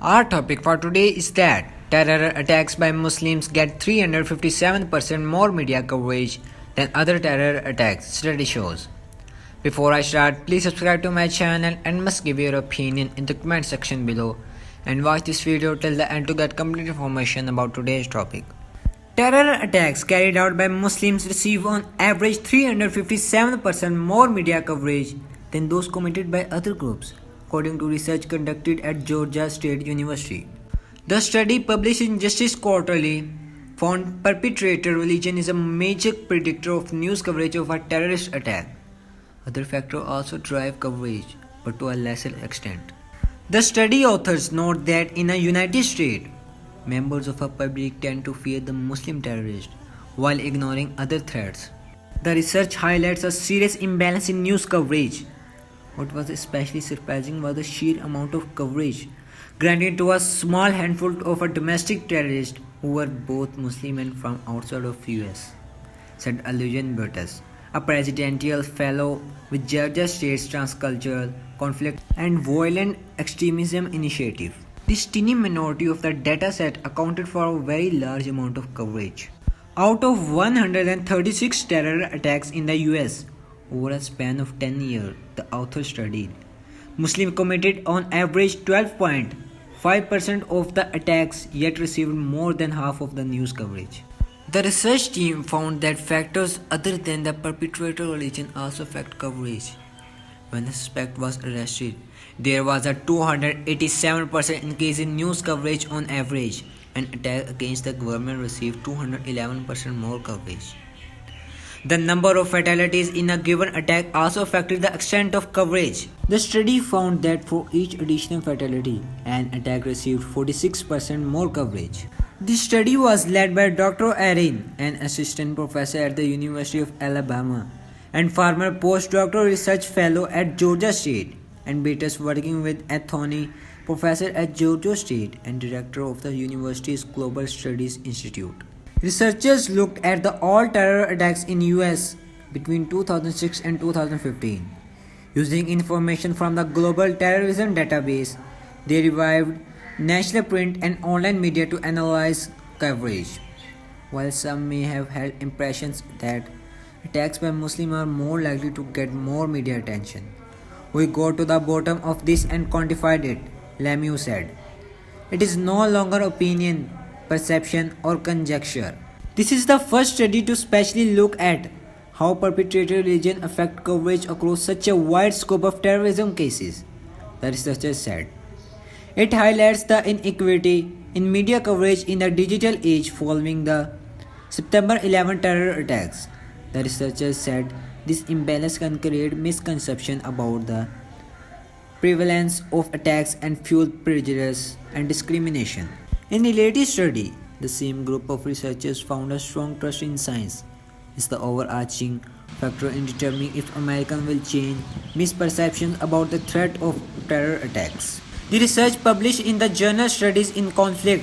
Our topic for today is that terror attacks by Muslims get 357% more media coverage than other terror attacks, study shows. Before I start, please subscribe to my channel and must give your opinion in the comment section below and watch this video till the end to get complete information about today's topic. Terror attacks carried out by Muslims receive on average 357% more media coverage than those committed by other groups, according to research conducted at Georgia State University. The study published in Justice Quarterly found perpetrator religion is a major predictor of news coverage of a terrorist attack. Other factors also drive coverage, but to a lesser extent. The study authors note that in the United States, members of a public tend to fear the Muslim terrorist while ignoring other threats. The research highlights a serious imbalance in news coverage. What was especially surprising was the sheer amount of coverage granted to a small handful of a domestic terrorists who were both Muslim and from outside of US, said Allusion Burtis, a presidential fellow with Georgia State's Transcultural Conflict and Violent Extremism Initiative. This tiny minority of the dataset accounted for a very large amount of coverage. Out of 136 terror attacks in the US over a span of 10 years, the author studied, Muslims committed on average 12.5% of the attacks yet received more than half of the news coverage. The research team found that factors other than the perpetrator religion also affect coverage. When the suspect was arrested, there was a 287% increase in news coverage on average, and attack against the government received 211% more coverage. The number of fatalities in a given attack also affected the extent of coverage. The study found that for each additional fatality, an attack received 46% more coverage. This study was led by Dr. Erin, an assistant professor at the University of Alabama and former postdoctoral research fellow at Georgia State, and Burtis working with Anthony, professor at Georgia State and director of the university's Global Studies Institute. Researchers looked at the all terror attacks in US between 2006 and 2015. Using information from the Global Terrorism Database, they revived national print and online media to analyze coverage. While some may have held impressions that attacks by Muslims are more likely to get more media attention, we go to the bottom of this and quantified it, Lemieux said. It is no longer opinion, perception, or conjecture. This is the first study to specially look at how perpetrator religion affect coverage across such a wide scope of terrorism cases, the researchers said. It highlights the inequity in media coverage in the digital age following the September 11 terror attacks. The researchers said this imbalance can create misconception about the prevalence of attacks and fuel prejudice and discrimination. In a latest study, the same group of researchers found a strong trust in science is the overarching factor in determining if Americans will change misperceptions about the threat of terror attacks. The research published in the journal Studies in Conflict